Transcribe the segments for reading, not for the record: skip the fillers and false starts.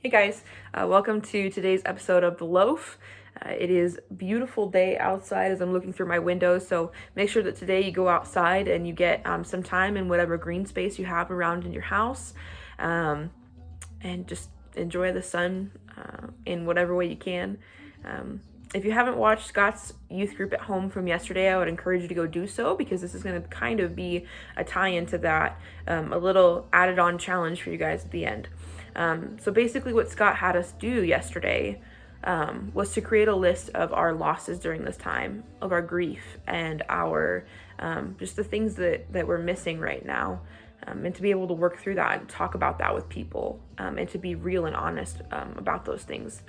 Hey guys, welcome to today's episode of The Loaf. It is a beautiful day outside as I'm looking through my window, so make sure that today you go outside and you get some time in whatever green space you have around in your house, and just enjoy the sun in whatever way you can. If you haven't watched Scott's youth group at home from yesterday, I would encourage you to go do so, because this is going to kind of be a tie-in to that, a little added on challenge for you guys at the end. So basically what Scott had us do yesterday was to create a list of our losses during this time, of our grief and our just the things that we're missing right now, and to be able to work through that and talk about that with people, and to be real and honest about those things.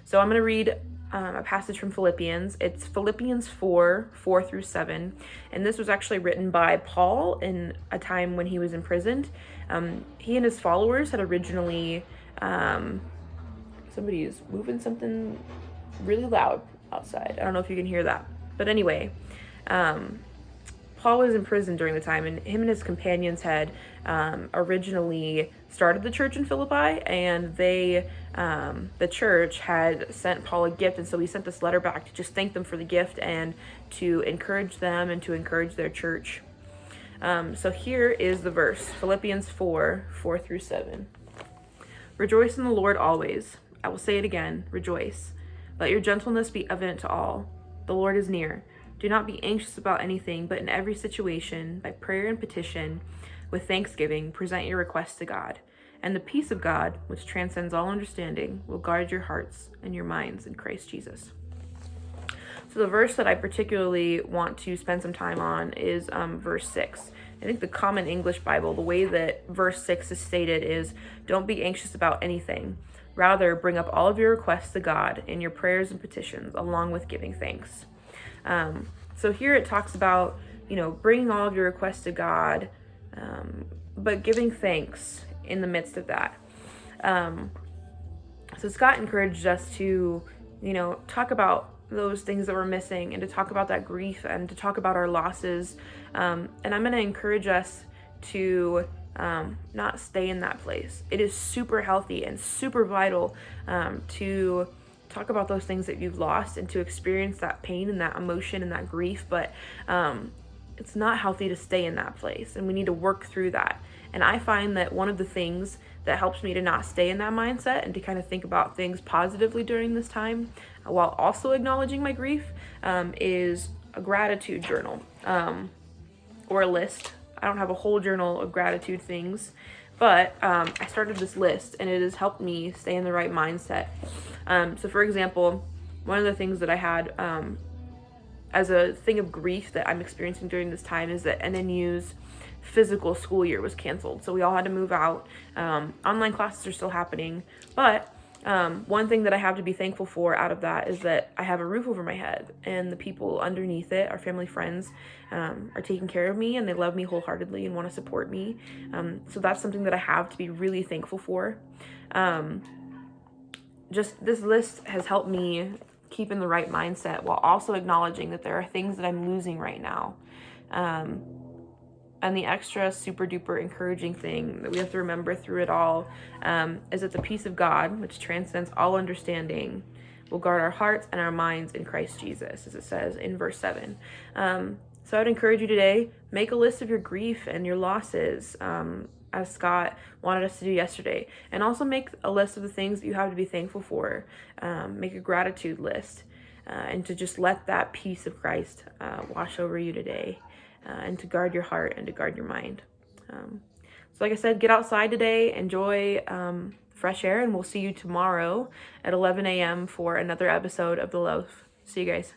So I'm going to read a passage from Philippians. It's Philippians 4:4-7, and this was actually written by Paul in a time when he was imprisoned. He and his followers had originally, somebody is moving something really loud outside. I don't know if you can hear that, but anyway, Paul was in prison during the time, and him and his companions had originally started the church in Philippi, and the church had sent Paul a gift, and so he sent this letter back to just thank them for the gift and to encourage them and to encourage their church. So here is the verse, Philippians 4:4-7. Rejoice in the Lord always. I will say it again, rejoice. Let your gentleness be evident to all. The Lord is near. Do not be anxious about anything, but in every situation, by prayer and petition, with thanksgiving, present your requests to God. And the peace of God, which transcends all understanding, will guard your hearts and your minds in Christ Jesus. So the verse that I particularly want to spend some time on is verse 6. I think the Common English Bible, the way that verse 6 is stated is, don't be anxious about anything. Rather, bring up all of your requests to God in your prayers and petitions, along with giving thanks. So here it talks about, bringing all of your requests to God, but giving thanks in the midst of that. So Scott encouraged us to, talk about those things that we're missing, and to talk about that grief, and to talk about our losses. And I'm going to encourage us to not stay in that place. It is super healthy and super vital to talk about those things that you've lost and to experience that pain and that emotion and that grief, but it's not healthy to stay in that place, and we need to work through that. And I find that one of the things that helps me to not stay in that mindset and to kind of think about things positively during this time, while also acknowledging my grief, is a gratitude journal, or a list. I don't have a whole journal of gratitude things, but I started this list, and it has helped me stay in the right mindset. So for example, one of the things that I had as a thing of grief that I'm experiencing during this time is that NNU's physical school year was canceled. So we all had to move out. Online classes are still happening, but one thing that I have to be thankful for out of that is that I have a roof over my head, and the people underneath it, our family, friends, are taking care of me, and they love me wholeheartedly and want to support me. So that's something that I have to be really thankful for. Just this list has helped me keep in the right mindset while also acknowledging that there are things that I'm losing right now. And the extra super duper encouraging thing that we have to remember through it all is that the peace of God, which transcends all understanding, will guard our hearts and our minds in Christ Jesus, as it says in verse 7. So I would encourage you today, make a list of your grief and your losses, as Scott wanted us to do yesterday. And also make a list of the things that you have to be thankful for. Make a gratitude list, and to just let that peace of Christ wash over you today, and to guard your heart and to guard your mind. So like I said, get outside today, enjoy fresh air, and we'll see you tomorrow at 11 a.m. for another episode of The Loaf. See you guys.